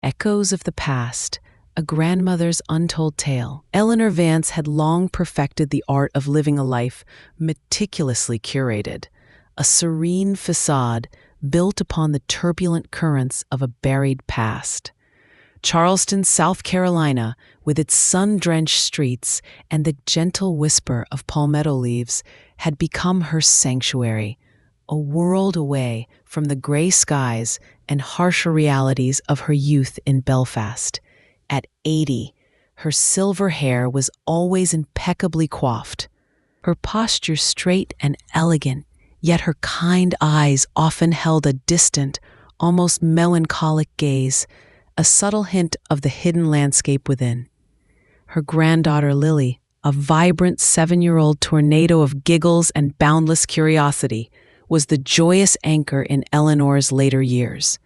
Echoes of the Past, a grandmother's untold tale. Eleanor Vance had long perfected the art of living a life meticulously curated, a serene facade built upon the turbulent currents of a buried past. Charleston, South Carolina, with its sun-drenched streets and the gentle whisper of palmetto leaves, had become her sanctuary, a world away from the gray skies and harsher realities of her youth in Belfast. At 80, her silver hair was always impeccably coiffed, her posture straight and elegant, yet her kind eyes often held a distant, almost melancholic gaze, a subtle hint of the hidden landscape within. Her granddaughter Lily, a vibrant 7-year-old tornado of giggles and boundless curiosity, was the joyous anchor in Eleanor's later years,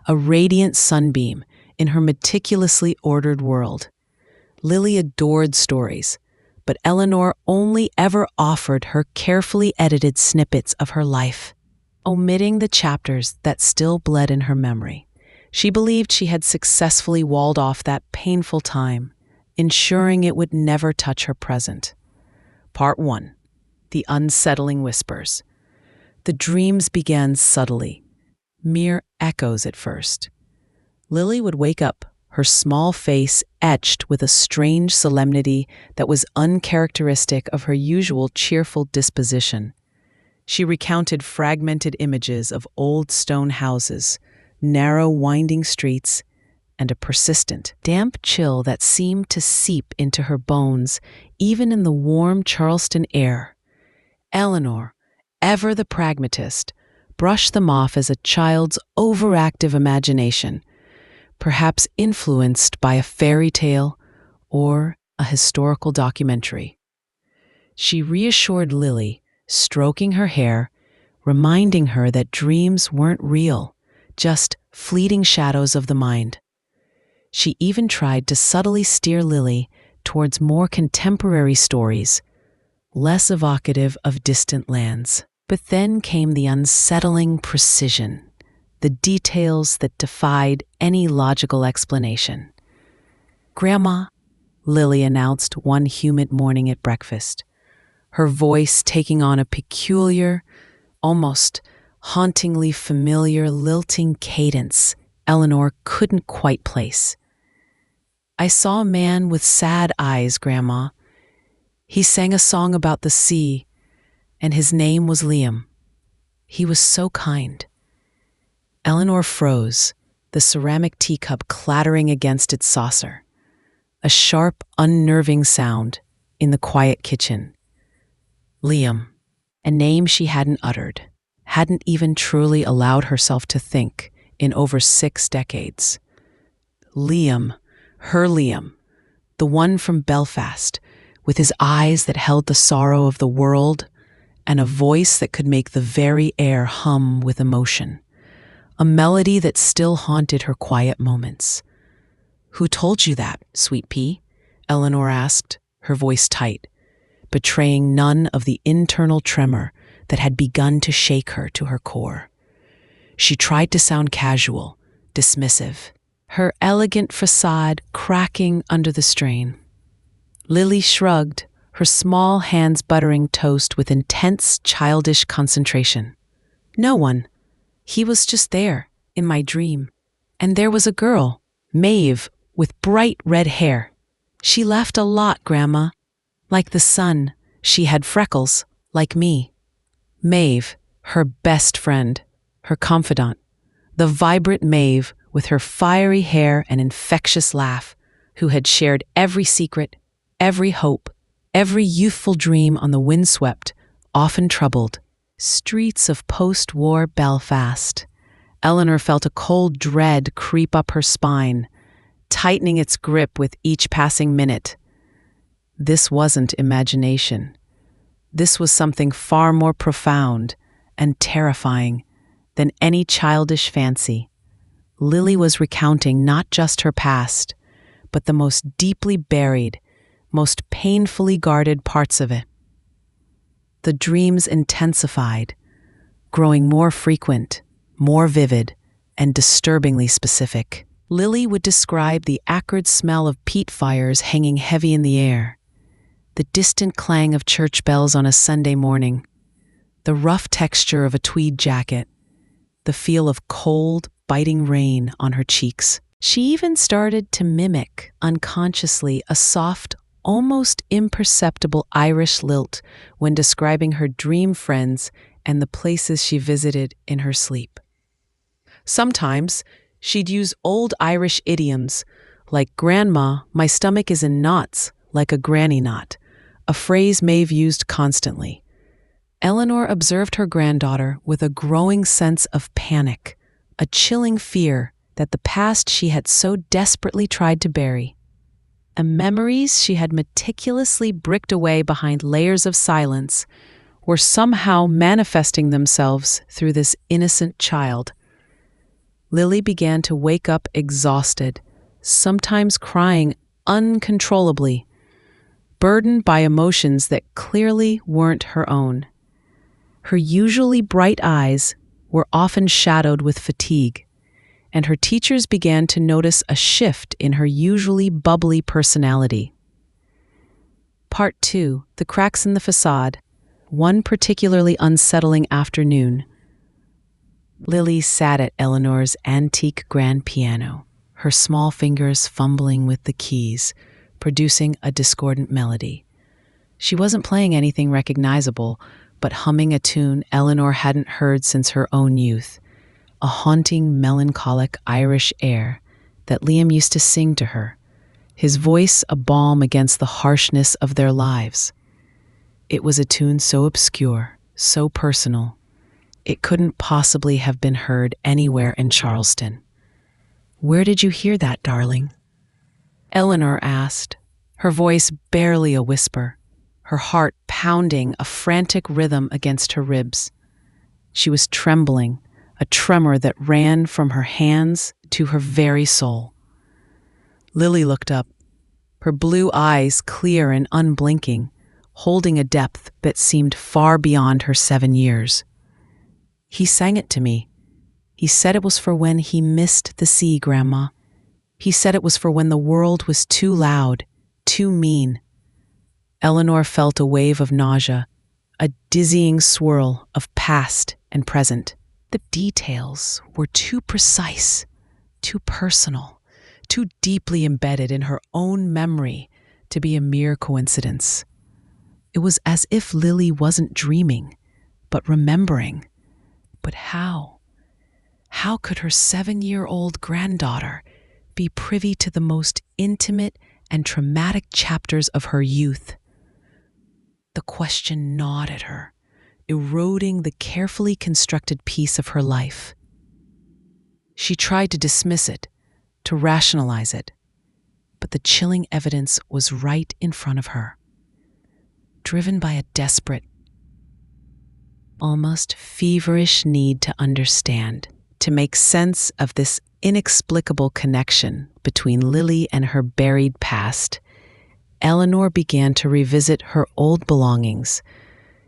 a radiant sunbeam in her meticulously ordered world. Lily adored stories, but Eleanor only ever offered her carefully edited snippets of her life, omitting the chapters that still bled in her memory. She believed she had successfully walled off that painful time, ensuring it would never touch her present. Part 1. The Unsettling Whispers. The dreams began subtly, mere echoes at first. Lily would wake up, her small face etched with a strange solemnity that was uncharacteristic of her usual cheerful disposition. She recounted fragmented images of old stone houses, narrow winding streets, and a persistent, damp chill that seemed to seep into her bones even in the warm Charleston air. Eleanor, ever the pragmatist, brushed them off as a child's overactive imagination, perhaps influenced by a fairy tale or a historical documentary. She reassured Lily, stroking her hair, reminding her that dreams weren't real, just fleeting shadows of the mind. She even tried to subtly steer Lily towards more contemporary stories, less evocative of distant lands. But then came the unsettling precision, the details that defied any logical explanation. "Grandma," Lily announced one humid morning at breakfast, her voice taking on a peculiar, almost hauntingly familiar lilting cadence Eleanor couldn't quite place. "I saw a man with sad eyes, Grandma. He sang a song about the sea, and his name was Liam. He was so kind." Eleanor froze, the ceramic teacup clattering against its saucer, a sharp, unnerving sound in the quiet kitchen. Liam, a name she hadn't uttered, hadn't even truly allowed herself to think in over 6 decades. Liam, her Liam, the one from Belfast, with his eyes that held the sorrow of the world and a voice that could make the very air hum with emotion, a melody that still haunted her quiet moments. "Who told you that, Sweet Pea?" Eleanor asked, her voice tight, betraying none of the internal tremor that had begun to shake her to her core. She tried to sound casual, dismissive, her elegant facade cracking under the strain. Lily shrugged, her small hands buttering toast with intense, childish concentration. "No one. He was just there, in my dream. And there was a girl, Maeve, with bright red hair. She laughed a lot, Grandma. Like the sun, she had freckles, like me." Maeve, her best friend, her confidant, the vibrant Maeve with her fiery hair and infectious laugh, who had shared every secret, every hope, every youthful dream on the windswept, often troubled streets of post-war Belfast. Eleanor felt a cold dread creep up her spine, tightening its grip with each passing minute. This wasn't imagination. This was something far more profound and terrifying than any childish fancy. Lily was recounting not just her past, but the most deeply buried, most painfully guarded parts of it. The dreams intensified, growing more frequent, more vivid, and disturbingly specific. Lily would describe the acrid smell of peat fires hanging heavy in the air, the distant clang of church bells on a Sunday morning, the rough texture of a tweed jacket, the feel of cold, biting rain on her cheeks. She even started to mimic, unconsciously, a soft, almost imperceptible Irish lilt when describing her dream friends and the places she visited in her sleep. Sometimes, she'd use old Irish idioms like, "Grandma, my stomach is in knots, like a granny knot," a phrase Maeve used constantly. Eleanor observed her granddaughter with a growing sense of panic, a chilling fear that the past she had so desperately tried to bury, and memories she had meticulously bricked away behind layers of silence, were somehow manifesting themselves through this innocent child. Lily began to wake up exhausted, sometimes crying uncontrollably, burdened by emotions that clearly weren't her own. Her usually bright eyes were often shadowed with fatigue, and her teachers began to notice a shift in her usually bubbly personality. Part 2. The Cracks in the Facade. One particularly unsettling afternoon, Lily sat at Eleanor's antique grand piano, her small fingers fumbling with the keys, producing a discordant melody. She wasn't playing anything recognizable, but humming a tune Eleanor hadn't heard since her own youth, a haunting, melancholic Irish air that Liam used to sing to her, his voice a balm against the harshness of their lives. It was a tune so obscure, so personal, it couldn't possibly have been heard anywhere in Charleston. "Where did you hear that, darling?" Eleanor asked, her voice barely a whisper, her heart pounding a frantic rhythm against her ribs. She was trembling, a tremor that ran from her hands to her very soul. Lily looked up, her blue eyes clear and unblinking, holding a depth that seemed far beyond her 7 years. "He sang it to me. He said it was for when he missed the sea, Grandma. He said it was for when the world was too loud, too mean." Eleanor felt a wave of nausea, a dizzying swirl of past and present. The details were too precise, too personal, too deeply embedded in her own memory to be a mere coincidence. It was as if Lily wasn't dreaming, but remembering. But how? How could her 7-year-old granddaughter be privy to the most intimate and traumatic chapters of her youth? The question gnawed at her, eroding the carefully constructed piece of her life. She tried to dismiss it, to rationalize it, but the chilling evidence was right in front of her. Driven by a desperate, almost feverish need to understand, to make sense of this inexplicable connection between Lily and her buried past, Eleanor began to revisit her old belongings.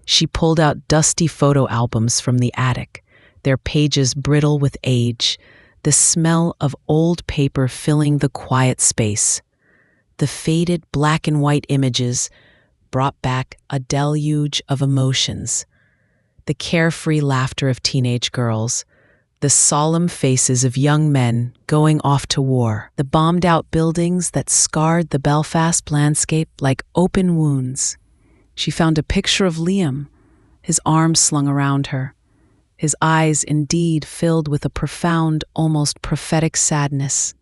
She pulled out dusty photo albums from the attic, their pages brittle with age, the smell of old paper filling the quiet space. The faded black and white images brought back a deluge of emotions. The carefree laughter of teenage girls, the solemn faces of young men going off to war, the bombed-out buildings that scarred the Belfast landscape like open wounds. She found a picture of Liam, his arms slung around her, his eyes indeed filled with a profound, almost prophetic sadness.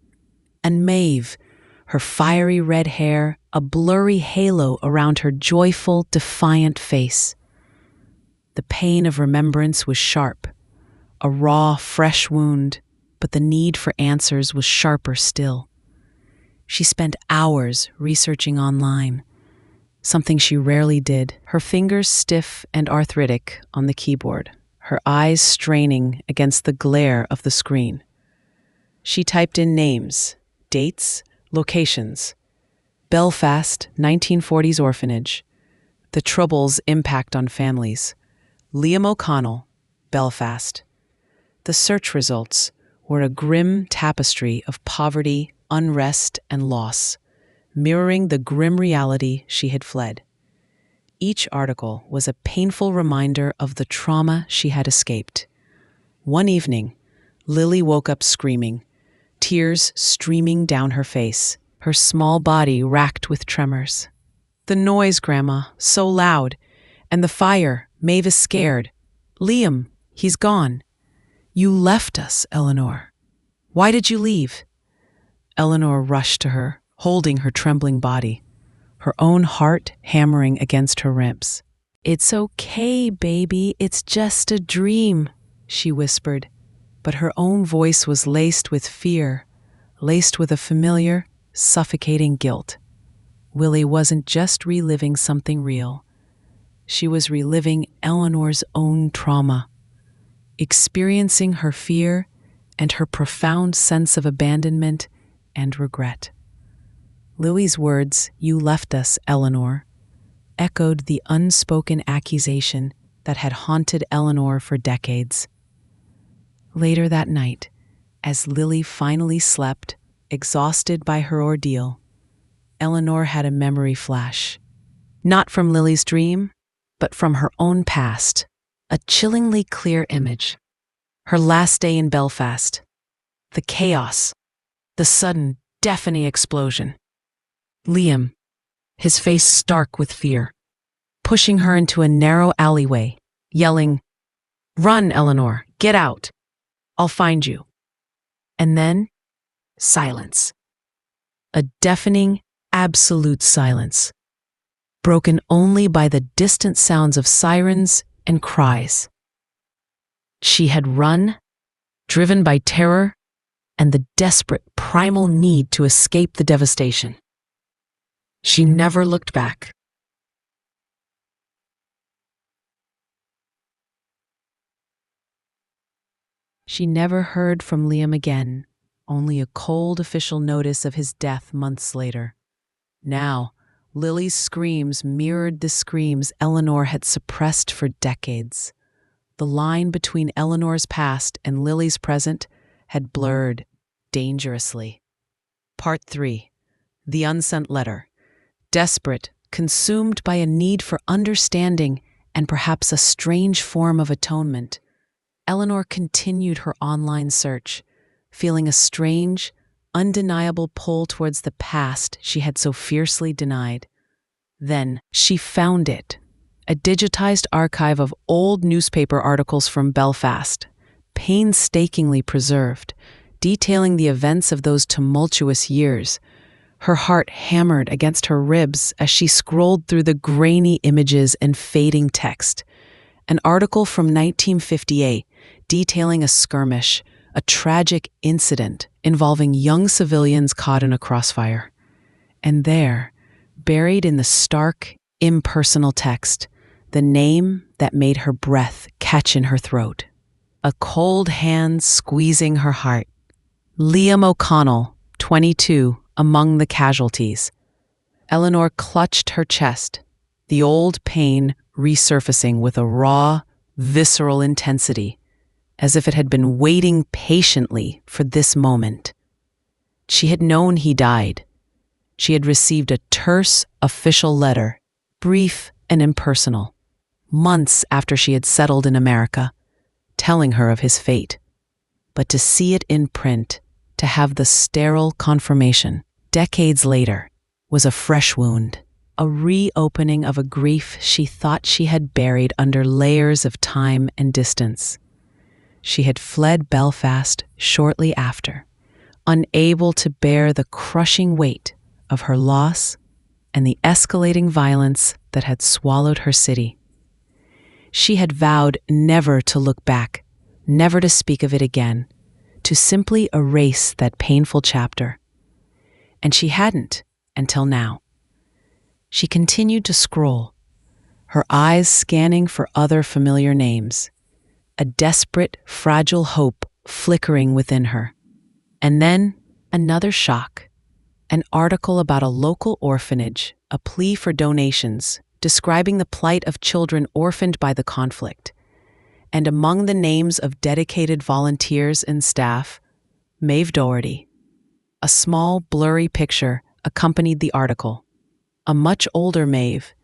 And Maeve, her fiery red hair a blurry halo around her joyful, defiant face. The pain of remembrance was sharp, a raw, fresh wound, but the need for answers was sharper still. She spent hours researching online, something she rarely did, her fingers stiff and arthritic on the keyboard, her eyes straining against the glare of the screen. She typed in names, dates, locations. Belfast, 1940s orphanage. The Troubles' impact on families. Liam O'Connell, Belfast. The search results. were a grim tapestry of poverty, unrest, and loss, mirroring the grim reality she had fled. Each article was a painful reminder of the trauma she had escaped. One evening, Lily woke up screaming, tears streaming down her face, her small body racked with tremors. "The noise, Grandma, so loud. And the fire, Mavis scared. Liam, he's gone." "You left us, Eleanor. Why did you leave?" Eleanor rushed to her, holding her trembling body, her own heart hammering against her ribs. "It's okay, baby, it's just a dream," she whispered, but her own voice was laced with fear, laced with a familiar, suffocating guilt. Willie wasn't just reliving something real. She was reliving Eleanor's own trauma, experiencing her fear and her profound sense of abandonment and regret. Lily's words, "You left us, Eleanor," echoed the unspoken accusation that had haunted Eleanor for decades. Later that night, as Lily finally slept, exhausted by her ordeal, Eleanor had a memory flash. Not from Lily's dream, but from her own past, a chillingly clear image. Her last day in Belfast, the chaos, the sudden, deafening explosion. Liam, his face stark with fear, pushing her into a narrow alleyway, yelling, "Run, Eleanor, get out. I'll find you." And then, silence. A deafening, absolute silence, broken only by the distant sounds of sirens and cries. She had run, driven by terror and the desperate primal need to escape the devastation. She never looked back. She never heard from Liam again, only a cold official notice of his death months later. Now, Lily's screams mirrored the screams Eleanor had suppressed for decades. The line between Eleanor's past and Lily's present had blurred dangerously. Part 3. The Unsent Letter. Desperate, consumed by a need for understanding and perhaps a strange form of atonement, Eleanor continued her online search, feeling a strange, undeniable pull towards the past she had so fiercely denied. Then she found it, a digitized archive of old newspaper articles from Belfast, painstakingly preserved, detailing the events of those tumultuous years. Her heart hammered against her ribs as she scrolled through the grainy images and fading text. An article from 1958 detailing a skirmish, a tragic incident involving young civilians caught in a crossfire. And there, buried in the stark, impersonal text, the name that made her breath catch in her throat. A cold hand squeezing her heart. Liam O'Connell, 22, among the casualties. Eleanor clutched her chest, the old pain resurfacing with a raw, visceral intensity, as if it had been waiting patiently for this moment. She had known he died. She had received a terse, official letter, brief and impersonal, months after she had settled in America, telling her of his fate. But to see it in print, to have the sterile confirmation, decades later, was a fresh wound, a reopening of a grief she thought she had buried under layers of time and distance. She had fled Belfast shortly after, unable to bear the crushing weight of her loss and the escalating violence that had swallowed her city. She had vowed never to look back, never to speak of it again, to simply erase that painful chapter. And she hadn't until now. She continued to scroll, her eyes scanning for other familiar names, a desperate, fragile hope flickering within her. And then another shock. An article about a local orphanage, a plea for donations, describing the plight of children orphaned by the conflict. And among the names of dedicated volunteers and staff, Maeve Doherty. A small, blurry picture accompanied the article. A much older Maeve,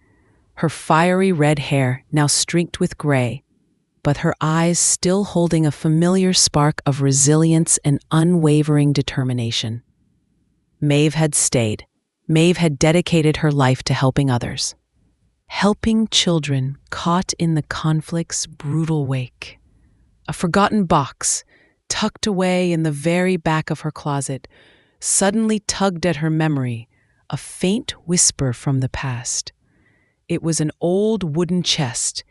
her fiery red hair now streaked with gray, but her eyes still holding a familiar spark of resilience and unwavering determination. Maeve had stayed. Maeve had dedicated her life to helping others. Helping children caught in the conflict's brutal wake. A forgotten box, tucked away in the very back of her closet, suddenly tugged at her memory, a faint whisper from the past. It was an old wooden chest,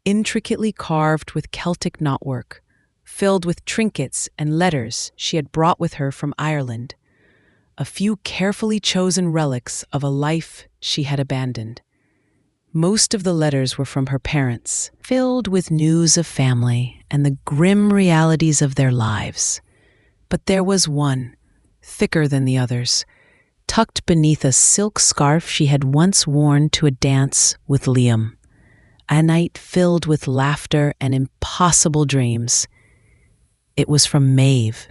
intricately carved with Celtic knotwork, filled with trinkets and letters she had brought with her from Ireland, a few carefully chosen relics of a life she had abandoned. Most of the letters were from her parents, filled with news of family and the grim realities of their lives. But there was one, thicker than the others, tucked beneath a silk scarf she had once worn to a dance with Liam. A night filled with laughter and impossible dreams. It was from Maeve,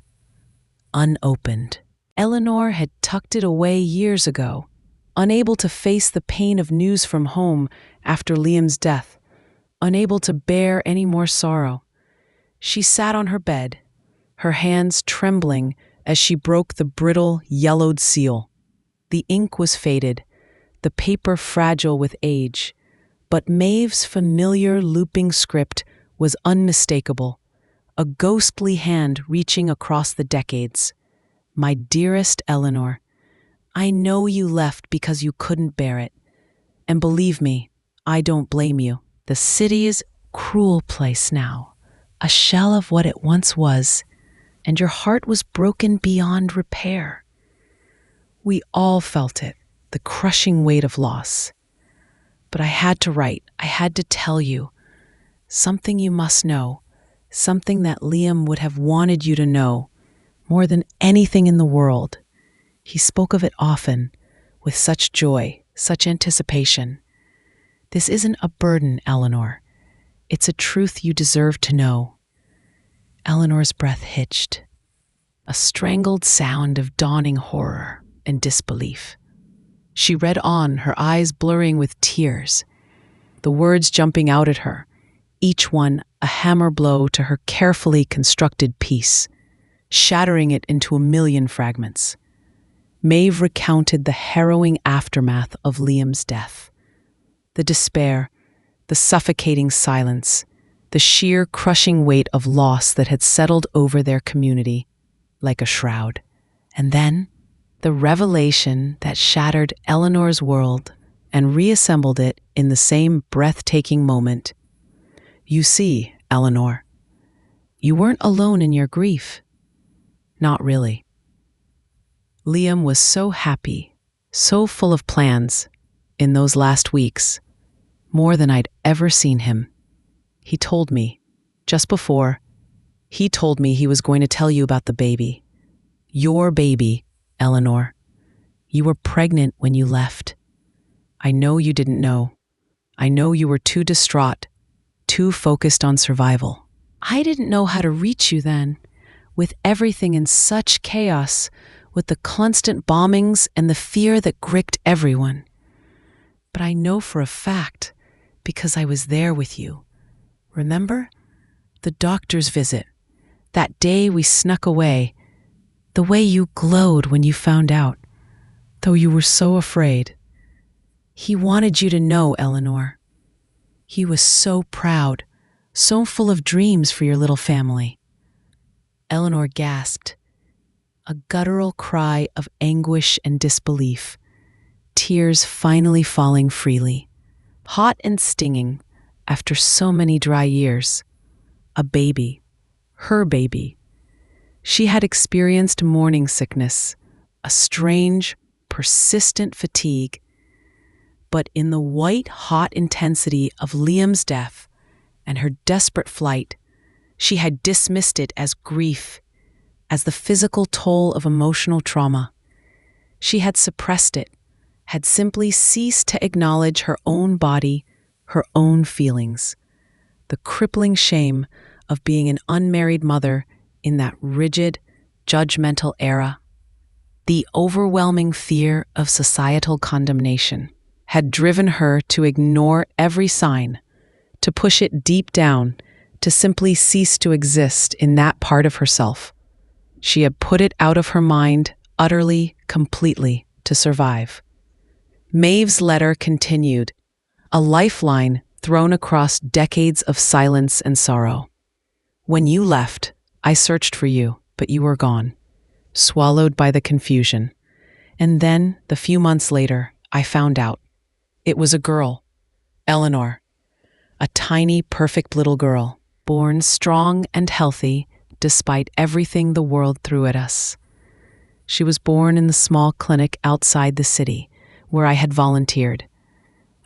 unopened. Eleanor had tucked it away years ago, unable to face the pain of news from home after Liam's death, unable to bear any more sorrow. She sat on her bed, her hands trembling as she broke the brittle, yellowed seal. The ink was faded, the paper fragile with age, but Maeve's familiar looping script was unmistakable, a ghostly hand reaching across the decades. My dearest Eleanor, I know you left because you couldn't bear it. And believe me, I don't blame you. The city is a cruel place now, a shell of what it once was, and your heart was broken beyond repair. We all felt it, the crushing weight of loss. But I had to write, I had to tell you, something you must know, something that Liam would have wanted you to know, more than anything in the world. He spoke of it often, with such joy, such anticipation. This isn't a burden, Eleanor. It's a truth you deserve to know. Eleanor's breath hitched, a strangled sound of dawning horror and disbelief. She read on, her eyes blurring with tears, the words jumping out at her, each one a hammer blow to her carefully constructed piece, shattering it into a million fragments. Maeve recounted the harrowing aftermath of Liam's death. The despair, the suffocating silence, the sheer crushing weight of loss that had settled over their community like a shroud. And then, the revelation that shattered Eleanor's world and reassembled it in the same breathtaking moment. You see, Eleanor, you weren't alone in your grief. Not really. Liam was so happy, so full of plans in those last weeks, more than I'd ever seen him. He told me, just before, he told me he was going to tell you about the baby. Your baby, Eleanor. You were pregnant when you left. I know you didn't know. I know you were too distraught, too focused on survival. I didn't know how to reach you then, with everything in such chaos, with the constant bombings and the fear that gripped everyone. But I know for a fact, because I was there with you. Remember? The doctor's visit. That day we snuck away. The way you glowed when you found out, though you were so afraid. He wanted you to know, Eleanor. He was so proud, so full of dreams for your little family. Eleanor gasped, a guttural cry of anguish and disbelief, tears finally falling freely, hot and stinging after so many dry years. A baby, her baby. She had experienced morning sickness, a strange, persistent fatigue, but in the white-hot intensity of Liam's death and her desperate flight, she had dismissed it as grief, as the physical toll of emotional trauma. She had suppressed it, had simply ceased to acknowledge her own body, her own feelings, the crippling shame of being an unmarried mother in that rigid, judgmental era, the overwhelming fear of societal condemnation had driven her to ignore every sign, to push it deep down, to simply cease to exist in that part of herself. She had put it out of her mind, utterly, completely, to survive. Maeve's letter continued, a lifeline thrown across decades of silence and sorrow. When you left, I searched for you, but you were gone, swallowed by the confusion. And then, the few months later, I found out. It was a girl, Eleanor, a tiny, perfect little girl, born strong and healthy despite everything the world threw at us. She was born in the small clinic outside the city, where I had volunteered.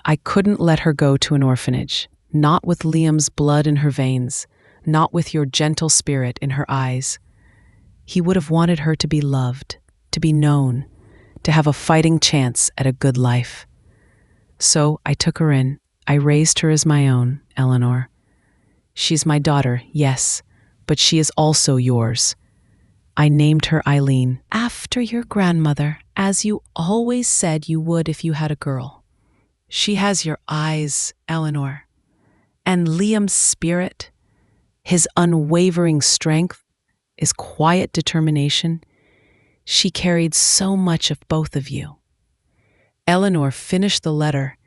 I couldn't let her go to an orphanage, not with Liam's blood in her veins, not with your gentle spirit in her eyes. He would have wanted her to be loved, to be known, to have a fighting chance at a good life. So I took her in. I raised her as my own, Eleanor. She's my daughter, yes, but she is also yours. I named her Eileen, after your grandmother, as you always said you would if you had a girl. She has your eyes, Eleanor, and Liam's spirit, his unwavering strength, his quiet determination. She carried so much of both of you. Eleanor finished the letter,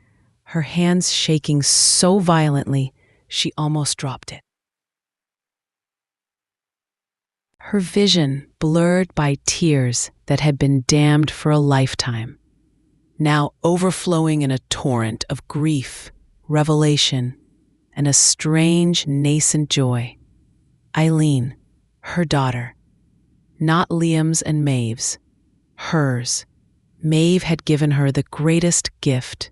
her hands shaking so violently she almost dropped it. Her vision blurred by tears that had been dammed for a lifetime, now overflowing in a torrent of grief, revelation, and a strange nascent joy. Eileen, her daughter, not Liam's and Maeve's, hers. Maeve had given her the greatest gift,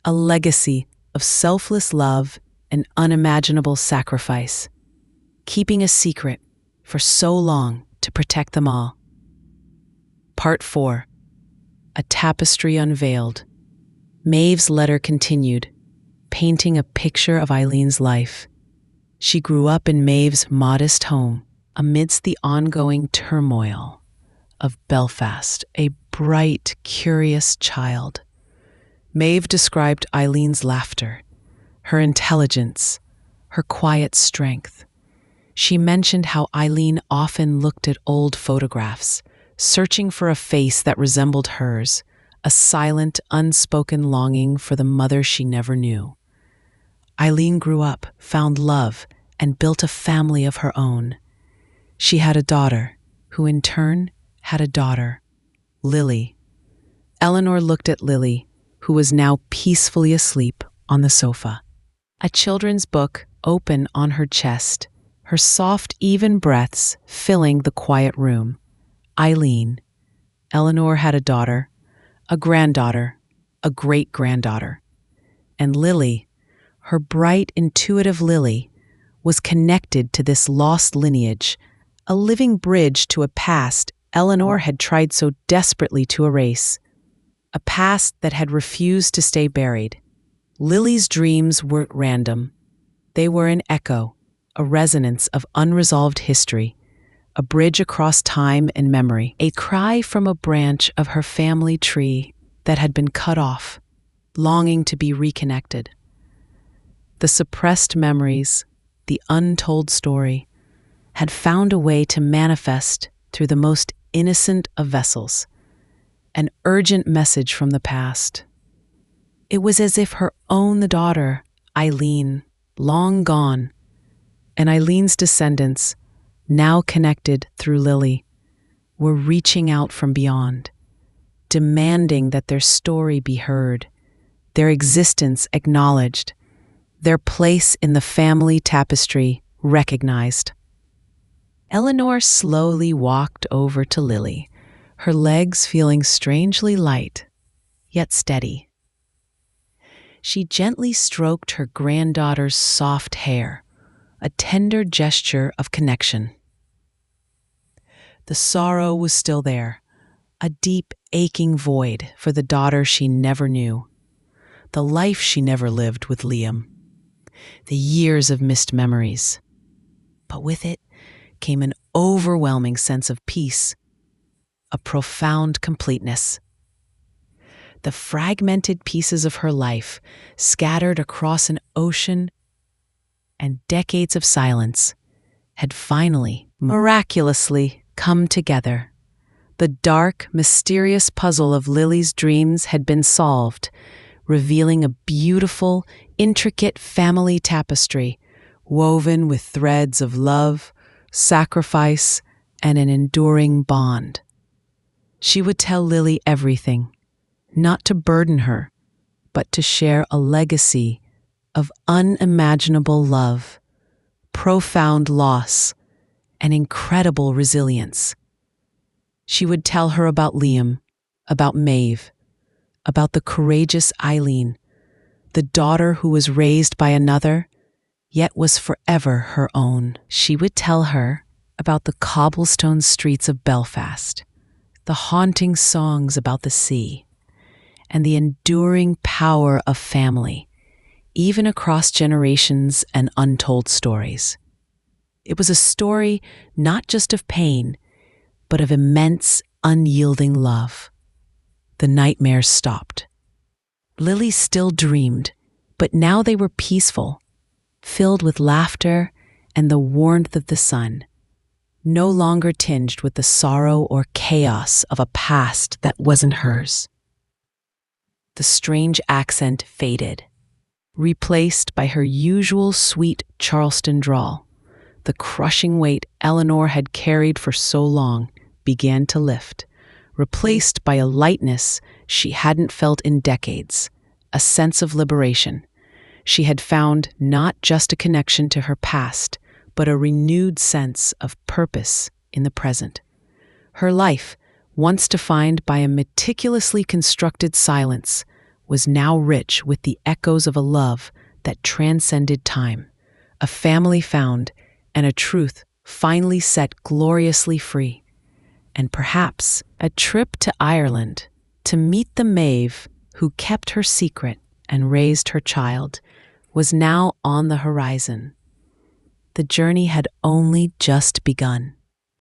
a legacy of selfless love and unimaginable sacrifice, keeping a secret for so long to protect them all. Part 4. A tapestry unveiled. Maeve's letter continued, painting a picture of Eileen's life. She grew up in Maeve's modest home, amidst the ongoing turmoil of Belfast, a bright, curious child. Maeve described Eileen's laughter, her intelligence, her quiet strength. She mentioned how Eileen often looked at old photographs, searching for a face that resembled hers, a silent, unspoken longing for the mother she never knew. Eileen grew up, found love, and built a family of her own. She had a daughter, who in turn had a daughter, Lily. Eleanor looked at Lily, who was now peacefully asleep on the sofa. A children's book open on her chest, her soft, even breaths filling the quiet room. Eileen. Eleanor had a daughter, a granddaughter, a great-granddaughter. And Lily, her bright, intuitive Lily, was connected to this lost lineage, a living bridge to a past Eleanor had tried so desperately to erase, a past that had refused to stay buried. Lily's dreams weren't random. They were an echo, a resonance of unresolved history, a bridge across time and memory, a cry from a branch of her family tree that had been cut off, longing to be reconnected. The suppressed memories, the untold story, had found a way to manifest through the most innocent of vessels, an urgent message from the past. It was as if her own daughter, Eileen, long gone, and Eileen's descendants, now connected through Lily, were reaching out from beyond, demanding that their story be heard, their existence acknowledged, their place in the family tapestry recognized. Eleanor slowly walked over to Lily, her legs feeling strangely light, yet steady. She gently stroked her granddaughter's soft hair, a tender gesture of connection. The sorrow was still there, a deep, aching void for the daughter she never knew, the life she never lived with Liam, the years of missed memories. But with it came an overwhelming sense of peace, a profound completeness. The fragmented pieces of her life, scattered across an ocean and decades of silence, had finally, miraculously, come together. The dark, mysterious puzzle of Lily's dreams had been solved, revealing a beautiful, intricate family tapestry woven with threads of love, sacrifice, and an enduring bond. She would tell Lily everything, not to burden her, but to share a legacy of unimaginable love, profound loss, and incredible resilience. She would tell her about Liam, about Maeve, about the courageous Eileen, the daughter who was raised by another, yet was forever her own. She would tell her about the cobblestone streets of Belfast, the haunting songs about the sea, and the enduring power of family, even across generations and untold stories. It was a story not just of pain, but of immense, unyielding love. The nightmares stopped. Lily still dreamed, but now they were peaceful, filled with laughter and the warmth of the sun, no longer tinged with the sorrow or chaos of a past that wasn't hers. The strange accent faded, replaced by her usual sweet Charleston drawl. The crushing weight Eleanor had carried for so long began to lift, replaced by a lightness she hadn't felt in decades, a sense of liberation. She had found not just a connection to her past, but a renewed sense of purpose in the present. Her life, once defined by a meticulously constructed silence, was now rich with the echoes of a love that transcended time, a family found, and a truth finally set gloriously free. And perhaps a trip to Ireland to meet the Maeve who kept her secret and raised her child was now on the horizon. The journey had only just begun.